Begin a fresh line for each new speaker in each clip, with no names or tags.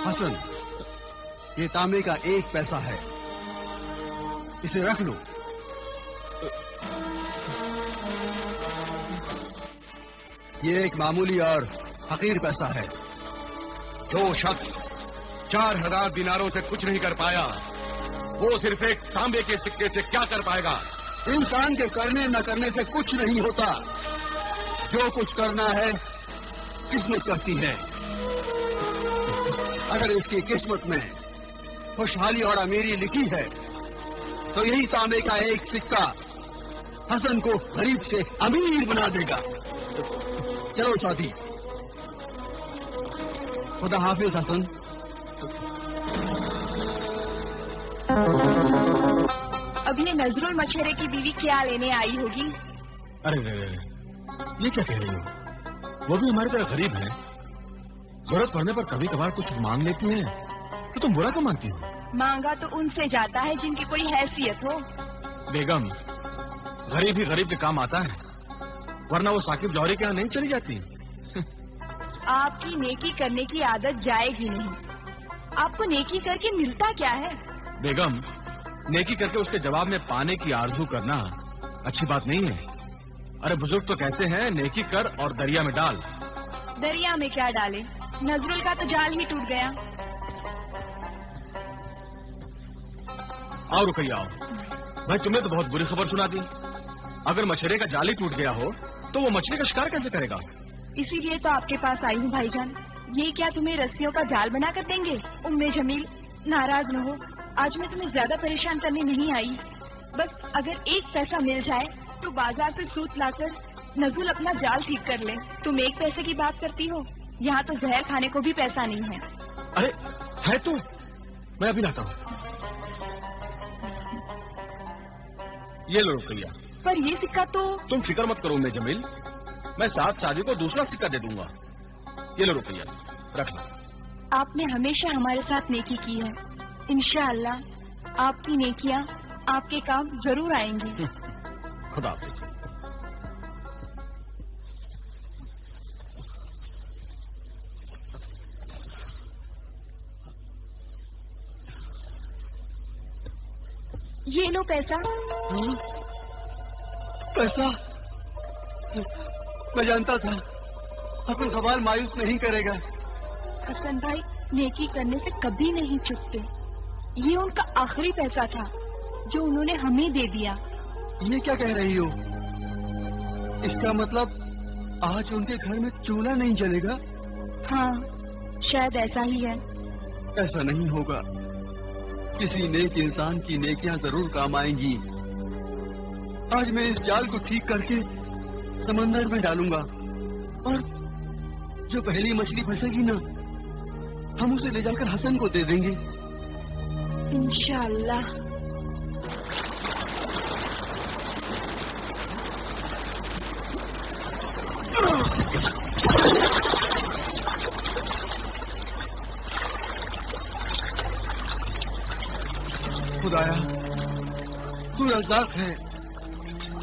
हसन, ये तांबे का 1 पैसा है, इसे रख लो। ये एक मामूली और हकीर पैसा है।
जो शख्स 4000 दिनारों से कुछ नहीं कर पाया, वो सिर्फ एक तांबे के सिक्के से क्या कर पाएगा?
इंसान के करने न करने से कुछ नहीं होता। जो कुछ करना है किस्मत करती है। अगर इसकी किस्मत में खुशहाली और अमीरी लिखी है तो यही तांबे का 1 सिक्का हसन को गरीब से अमीर बना देगा। चलो साथी, खुदा हाफिज हसन।
अब ये नजरुल मछेरे की बीवी क्या लेने आई होगी?
अरे ये क्या कह रही हो? वो भी हमारी तरह गरीब है। जरूरत पड़ने पर कभी कभार कुछ मांग लेती हैं, तो तुम बुरा क्यों मानती हो?
मांगा तो उनसे जाता है जिनकी कोई हैसियत हो।
बेगम, गरीब ही गरीब के काम आता है, वरना वो साकिब जौहरी के यहाँ नहीं चली जाती।
आपकी नेकी करने की आदत जाएगी नहीं। आपको नेकी करके मिलता क्या है?
बेगम, नेकी करके उसके जवाब में पाने की आरजू करना अच्छी बात नहीं है। अरे बुजुर्ग तो कहते हैं नेकी कर और दरिया में डाल।
दरिया में क्या डाले? नजरुल का तो जाल ही टूट गया।
आओ रुकैया आओ। भाई तुमने तो बहुत बुरी खबर सुना दी। अगर मछली का जाल ही टूट गया हो तो वो मछली का शिकार कैसे करेगा?
इसीलिए तो आपके पास आई हूँ भाईजान। ये क्या तुम्हें रस्सियों का जाल बना कर देंगे? उम्मे जमील, नाराज न हो, आज मैं तुम्हें ज्यादा परेशान करने नहीं आई। बस अगर 1 पैसा मिल जाए तो बाजार से सूत लाकर नजुल अपना जाल ठीक कर ले। तुम 1 पैसे की बात करती हो, यहाँ तो जहर खाने को भी पैसा नहीं है।
अरे है तो, मैं अभी लाता हूँ। ये लो रुकैया।
पर ये सिक्का तो...
तुम फिक्र मत करो उम्मे जमील, मैं साथ शादी को दूसरा सिक्का दे दूंगा। ये लो रुकैया, रख लो।
आपने हमेशा हमारे साथ नेकी की है। इंशाअल्लाह आपकी नेकियां आपके काम जरूर आएंगी।
खुदा हाफिज।
ये लो पैसा।
पैसा? मैं जानता था हसन खबाल मायूस नहीं करेगा।
हसन भाई नेकी करने से कभी नहीं चुकते। ये उनका आखिरी पैसा था जो उन्होंने हमें दे दिया।
ये क्या कह रही हो? इसका मतलब आज उनके घर में चूल्हा नहीं जलेगा?
हाँ, शायद ऐसा ही है।
ऐसा नहीं होगा। किसी नेक इंसान की नेकियां जरूर काम आएंगी। आज मैं इस जाल को ठीक करके समंदर में डालूंगा और जो पहली मछली फंसेगी ना, हम उसे ले जाकर हसन को दे देंगे।
इंशाअल्लाह।
खुदाया, तू रज़ाक है,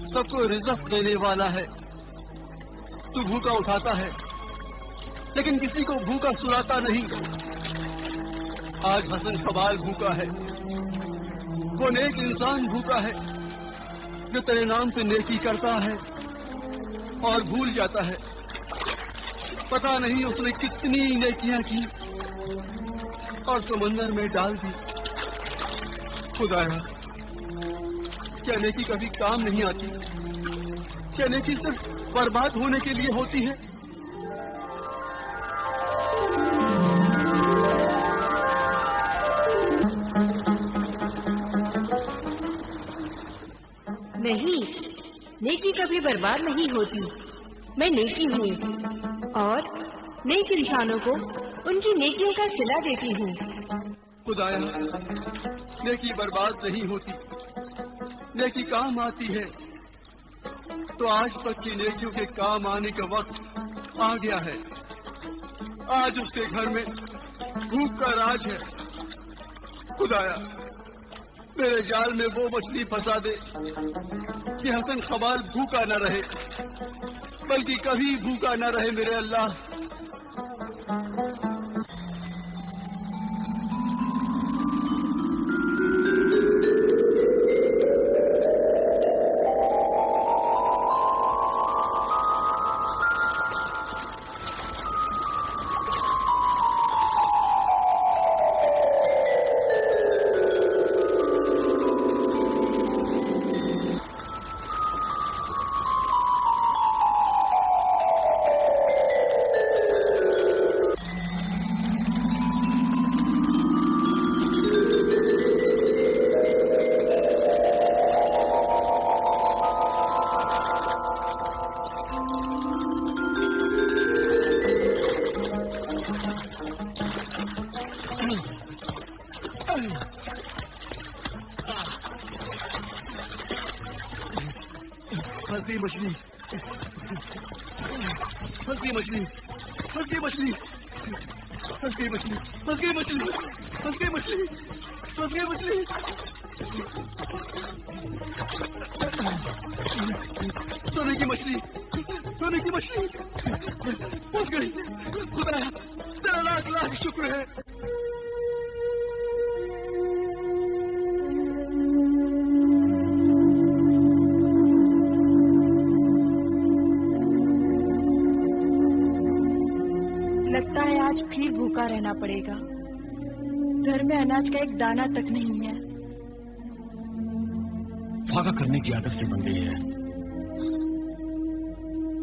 सबको रिज़्क़ देने वाला है। तू भूखा उठाता है लेकिन किसी को भूखा सुलाता नहीं। आज हसन खबाल भूखा है। वो नेक इंसान भूखा है जो तेरे नाम से नेकी करता है और भूल जाता है। पता नहीं उसने कितनी नेकियां की और समंदर में डाल दी। खुदाया, क्या नेकी कभी काम नहीं आती? क्या नेकी सिर्फ बर्बाद होने के लिए होती है?
नहीं, नेकी कभी बर्बाद नहीं होती। मैं नेकी हूँ और नेक इंसानों को उनकी नेकियों का सिला देती हूँ।
खुदाया, नेकी बर्बाद नहीं होती, नेकी काम आती है। तो आज तक की नेकियों के काम आने का वक्त आ गया है। आज उसके घर में भूख का राज है। खुदाया, मेरे जाल में वो मछली फंसा दे कि हसन खबाल भूखा न रहे, बल्कि कभी भूखा न रहे। मेरे अल्लाह, गई मछली, फंस गई मछली, फंस गई मछली, फंस गई मछली, फंस गई मछली, फंस गई मछली, फंस गई मछली। सोने की मछली, सोने की मछली फंस गई। खुदा तेरा लाख लाख शुक्र है।
लगता है आज फिर भूखा रहना पड़ेगा। घर में अनाज का एक दाना तक नहीं है।
फाका करने की आदत से बन गई है।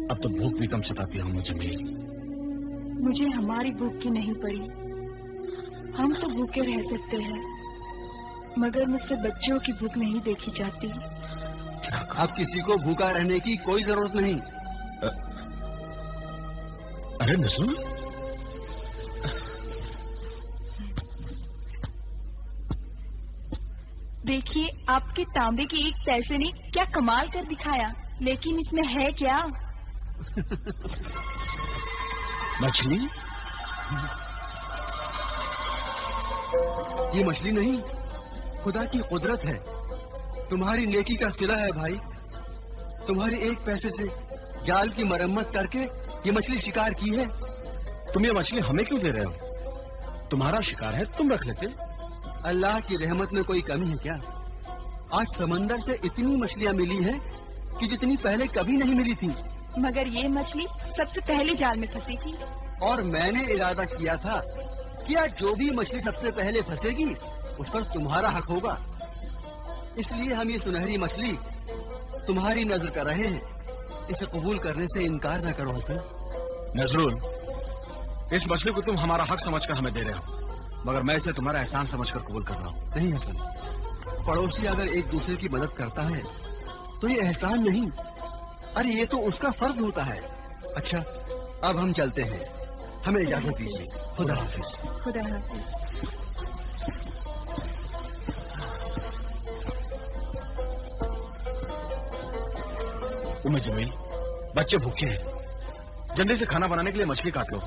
अब तो भूख भी कम सताती हूँ जमील।
मुझे हमारी भूख की नहीं पड़ी। हम तो भूखे रह सकते हैं, मगर मुझसे बच्चों की भूख नहीं देखी जाती।
अब किसी को भूखा रहने की कोई जरूरत नहीं।
अरे नजरुल,
देखिए, आपके तांबे की एक पैसे ने क्या कमाल कर दिखाया। लेकिन इसमें है क्या?
मछली?
ये मछली नहीं, खुदा की कुदरत है। तुम्हारी नेकी का सिला है भाई। तुम्हारे एक पैसे से जाल की मरम्मत करके ये मछली शिकार की है।
तुम ये मछली हमें क्यों दे रहे हो? तुम्हारा शिकार है, तुम रख लेते।
अल्लाह की रहमत में कोई कमी है क्या? आज समंदर से इतनी मछलियाँ मिली हैं कि जितनी पहले कभी नहीं मिली थी।
मगर ये मछली सबसे पहले जाल में फंसी थी।
और मैंने इरादा किया था कि आज जो भी मछली सबसे पहले फंसेगी उस पर तुम्हारा हक होगा। इसलिए हम ये सुनहरी मछली तुम्हारी नजर कर रहे हैं। इसे कबूल करने से इनकार न करो हसन।
नजरुल, इस मछली को तुम हमारा हक समझकर हमें दे रहे हो, मगर मैं इसे तुम्हारा एहसान समझकर कबूल कर रहा हूँ।
नहीं हसन, पड़ोसी अगर एक दूसरे की मदद करता है तो ये एहसान नहीं, अरे ये तो उसका फर्ज होता है। अच्छा, अब हम चलते हैं, हमें इजाजत दीजिए। खुदा हाफिज।
खुदा हाफिज।
उम्मे जमील, बच्चे भूखे हैं, जल्दी से खाना बनाने के लिए मछली काट लो।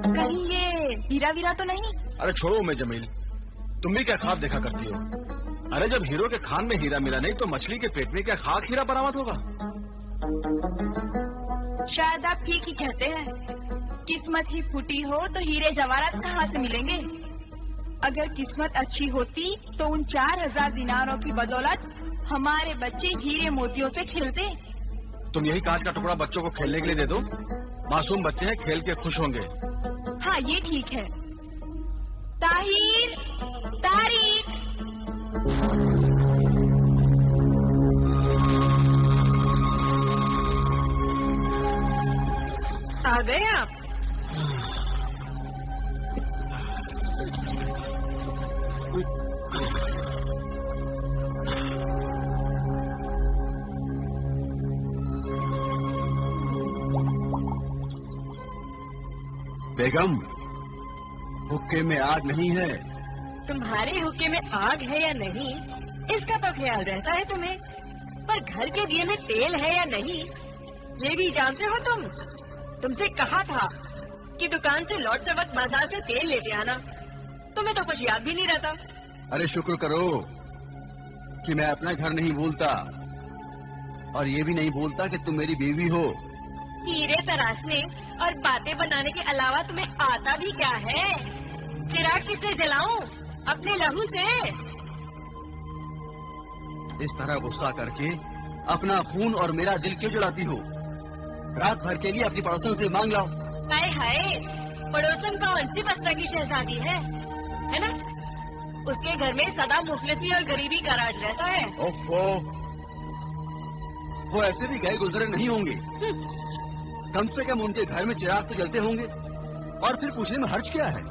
कहीं ये हीरा वीरा तो नहीं?
अरे छोड़ो उम्मे जमील, तुम भी क्या ख्वाब देखा करती हो? अरे जब हीरो के खान में हीरा मिला नहीं तो मछली के पेट में क्या खाक हीरा बरामद होगा?
शायद आप ठीक ही कहते हैं। किस्मत ही फूटी हो तो हीरे जवाहरात कहाँ से मिलेंगे? अगर किस्मत अच्छी होती तो उन 4000 दिनारों की बदौलत हमारे बच्चे हीरे मोतियों से खेलते।
तुम यही कांच का टुकड़ा बच्चों को खेलने के लिए दे दो, मासूम बच्चे हैं, खेल के खुश होंगे।
हाँ, ये ठीक है। ताहिर, तारिक,
आ गए आप?
बेगम, हुक्के में आग नहीं है।
तुम्हारे हुक्के में आग है या नहीं, इसका तो ख्याल रहता है तुम्हें, पर घर के दिए में तेल है या नहीं ये भी जानते हो तुम। तुमसे कहा था कि दुकान से लौटते वक्त बाजार से तेल लेते आना, तुम्हें तो कुछ याद भी नहीं रहता।
अरे शुक्र करो कि मैं अपना घर नहीं भूलता, और ये भी नहीं भूलता कि तुम मेरी बीवी हो।
हीरे तराशने और बातें बनाने के अलावा तुम्हें आता भी क्या है? चिराग किससे जलाऊं? अपने लहू से।
इस तरह गुस्सा करके अपना खून और मेरा दिल क्यों जलाती हो? रात भर के लिए अपनी पड़ोसन से मांग लाओ।
हाय हाय, पड़ोसन कौन सी बसरा की शहजादी है ना? उसके घर में सदा मुफलिसी और गरीबी का राज रहता है।
ओफो, वो ऐसे भी गए गुजरे नहीं होंगे। कम से कम उनके घर में चिराग तो जलते होंगे, और फिर पूछने में हर्ज क्या है?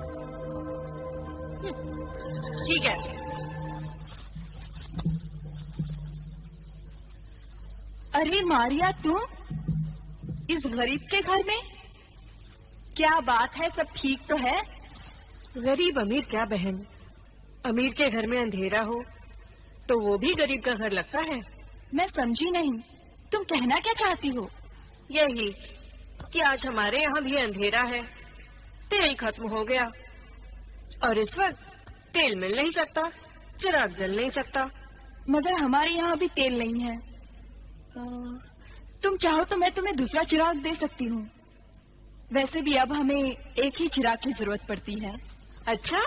ठीक है।
अरे मारिया, तुम इस गरीब के घर में? क्या बात है, सब ठीक तो है?
गरीब अमीर क्या बहन, अमीर के घर में अंधेरा हो तो वो भी गरीब का घर लगता है।
मैं समझी नहीं, तुम कहना क्या चाहती हो?
यही कि आज हमारे यहाँ भी अंधेरा है, तेल खत्म हो गया और इस वक्त तेल मिल नहीं सकता, चिराग जल नहीं सकता।
मगर हमारे यहाँ भी तेल नहीं है। तुम चाहो तो मैं तुम्हें दूसरा चिराग दे सकती हूँ। वैसे भी अब हमें एक ही चिराग की जरूरत पड़ती है।
अच्छा,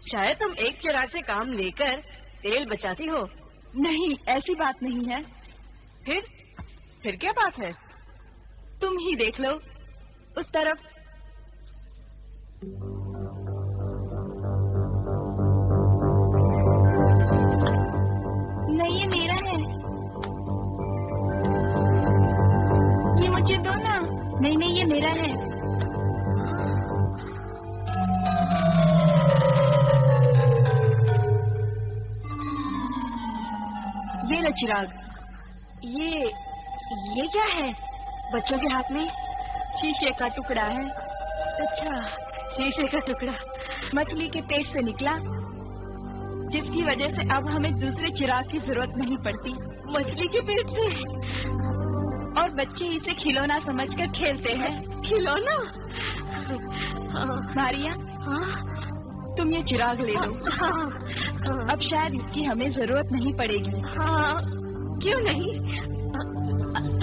शायद तुम एक चिराग से काम लेकर तेल बचाती हो।
नहीं, ऐसी बात नहीं है।
फिर क्या बात है?
तुम ही देख लो उस तरफ। नहीं, ये मेरा है, ये मुझे दो ना। नहीं नहीं, ये मेरा है। ये लो चिराग।
ये क्या है बच्चों के हाथ में?
शीशे का टुकड़ा है।
अच्छा, शीशे का टुकड़ा
मछली के पेट से निकला, जिसकी वजह से अब हमें दूसरे चिराग की जरूरत नहीं पड़ती।
मछली के पेट से?
और बच्चे इसे खिलौना समझकर खेलते हैं।
खिलौना?
मारिया,
हाँ?
तुम ये चिराग ले लो।
हाँ।
अब शायद इसकी हमें जरूरत नहीं पड़ेगी।
हाँ, क्यों नहीं?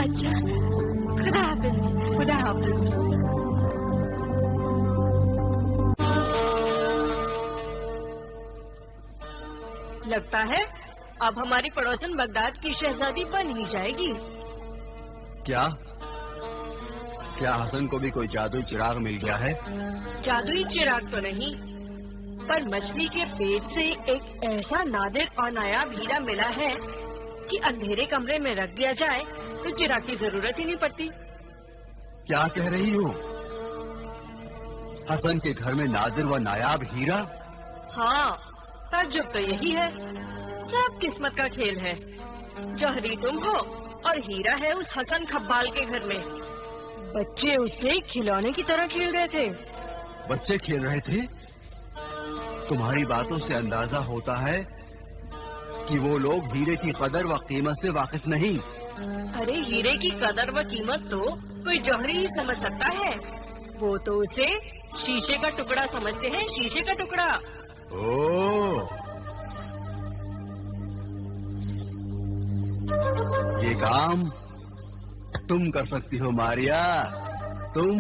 अच्छा, खुदा हाफिज।
खुदा हाफिज।
लगता है अब हमारी पड़ोसन बगदाद की शहजादी बन ही जाएगी।
क्या हसन को भी कोई जादुई चिराग मिल गया है?
जादुई चिराग तो नहीं, पर मछली के पेट से एक ऐसा नादिर और नायाब हीरा मिला है कि अंधेरे कमरे में रख दिया जाए तो चिराग की जरूरत ही नहीं पड़ती।
क्या कह रही हो? हसन के घर में नादिर व नायाब हीरा?
हाँ, ताज्जुब तो यही है। सब किस्मत का खेल है। जौहरी तुम हो और हीरा है उस हसन खब्बाल के घर में। बच्चे उससे खिलौने की तरह खेल रहे थे।
बच्चे खेल रहे थे? तुम्हारी बातों से अंदाजा होता है कि वो लोग हीरे की कदर व कीमत से वाकिफ नहीं।
अरे हीरे की कदर व कीमत तो कोई जौहरी ही समझ सकता है। वो तो उसे शीशे का टुकड़ा समझते हैं, शीशे का टुकड़ा।
ओह, ये काम तुम कर सकती हो मारिया, तुम।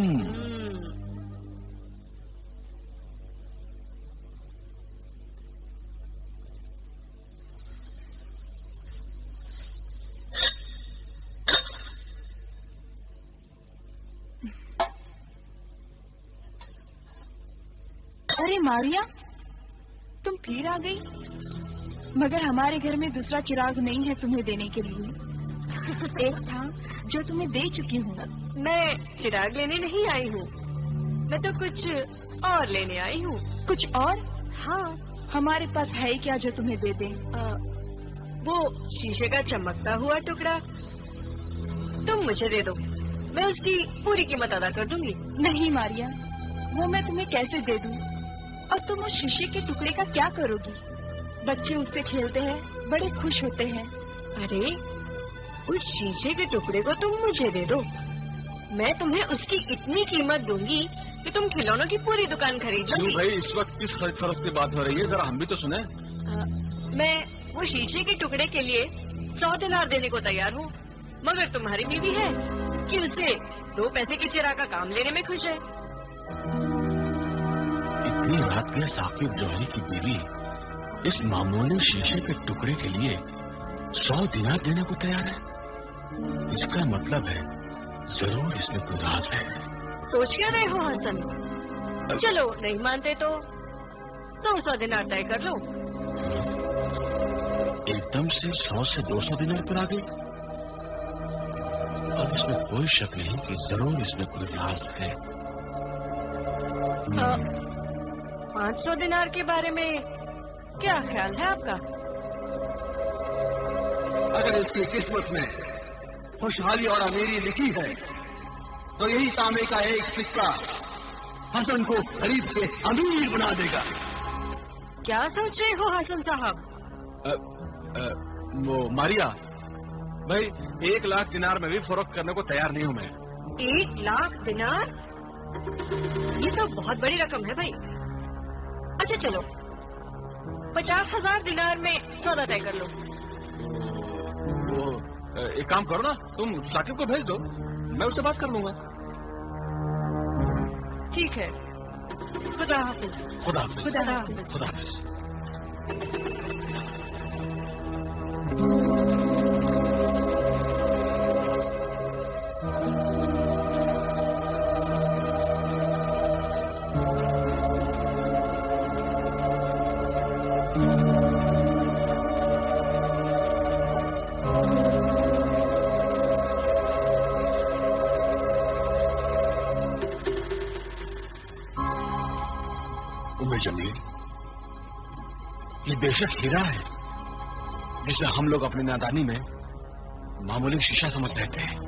अरे मारिया, तुम फिर आ गई। मगर हमारे घर में दूसरा चिराग नहीं है तुम्हें देने के लिए। एक था जो तुम्हें दे चुकी हूँ।
मैं चिराग लेने नहीं आई हूँ, मैं तो कुछ और लेने आई हूँ।
कुछ और?
हाँ।
हमारे पास है क्या जो तुम्हें दे दे?
वो शीशे का चमकता हुआ टुकड़ा तुम मुझे दे दो, मैं उसकी पूरी कीमत अदा कर दूंगी।
नहीं मारिया, वो मैं तुम्हें कैसे दे दूं? और तुम उस शीशे के टुकड़े का क्या करोगी? बच्चे उससे खेलते हैं, बड़े खुश होते हैं।
अरे उस शीशे के टुकड़े को तुम मुझे दे दो, मैं तुम्हें उसकी इतनी कीमत दूंगी कि तुम खिलौनों की पूरी दुकान खरीद
क्यों
लोगी।
भाई, इस वक्त किस खरीद फरोख्त की बात हो रही है, जरा हम भी तो सुने।
मैं वो शीशे के टुकड़े के लिए 100 दिनार देने को तैयार हूँ, मगर तुम्हारी बीवी है कि उसे 2 पैसे की चिरा का काम लेने में खुश है।
इतनी रात के साकिब जौहरी की बीवी इस मामूली शीशे के टुकड़े के लिए 100 दिनार देने को तैयार है। इसका मतलब है जरूर इसमें कोई राज है।
सोच क्या रहे हो हसन? चलो नहीं मानते तो 200 दिनार तय कर लो।
एकदम से 100 से 200 दिनार पर आ गई। अब इसमें कोई शक नहीं कि जरूर इसमें कोई राज है।
500 दिनार के बारे में क्या ख्याल है आपका?
अगर इसकी किस्मत में खुशहाली और अमीरी लिखी है तो यही तांबे का एक सिक्का हसन को गरीब से अमीर बना देगा।
क्या सोच रहे हो हसन साहब?
वो मारिया भाई, 1 लाख दिनार में भी फरोख्त करने को तैयार नहीं हूं मैं।
1 लाख दिनार? ये तो बहुत बड़ी रकम है भाई। अच्छा चलो 50,000 दिनार में सौदा तय कर लो।
वो एक काम करो ना, तुम साकिब को भेज दो, मैं उससे बात कर लूंगा।
ठीक है, खुदा हाफिज।
खुदा हाफिज।
खुदा हाफिज।
खुदा हाफिज। जमील, ये बेशक हीरा है जिसे हम लोग अपनी नादानी में मामूली शीशा समझ लेते हैं।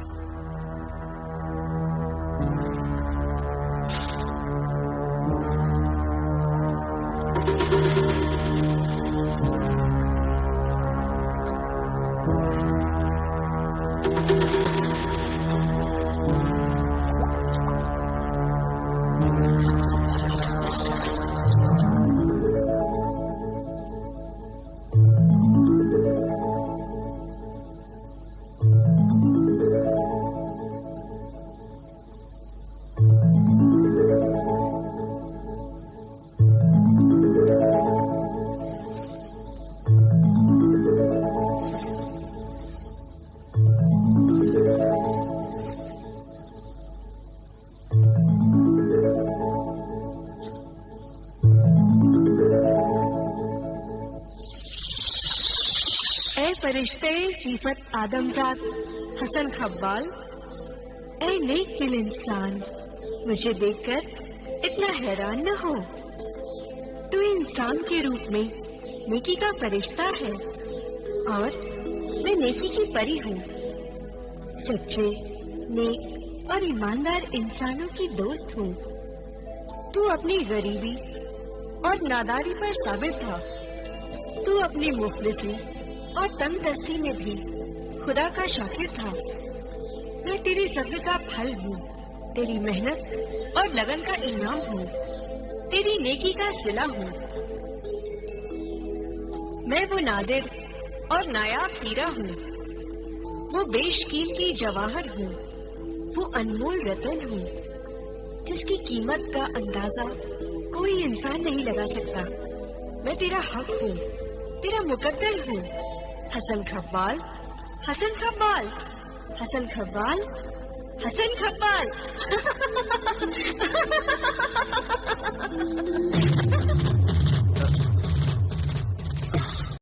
फरिश्ते सिफत आदमजाद हसन खब्बाल, ऐ नेक दिल इंसान, मुझे देखकर इतना हैरान न हो। तू इंसान के रूप में नेकी का फरिश्ता है और मैं नेकी की परी हूँ। सच्चे, नेक और ईमानदार इंसानों की दोस्त हूँ। तू अपनी गरीबी और नादारी पर साबित था। तू अपनी मुफलिसी और तंगदस्ती में भी खुदा का शाकिर था। मैं तेरे सब्र का फल हूँ, तेरी मेहनत और लगन का इनाम हूँ, तेरी नेकी का सिला हूँ। मैं वो नादिर और नायाब हीरा हूँ, वो बेशकीमती जवाहर हूँ, वो अनमोल रतन हूँ जिसकी कीमत का अंदाजा कोई इंसान नहीं लगा सकता। मैं तेरा हक हूँ, तेरा मुकद्दर हूँ। हसन खब्बाल, हसन खब्बाल, हसन खब्बाल, हसन खब्बाल।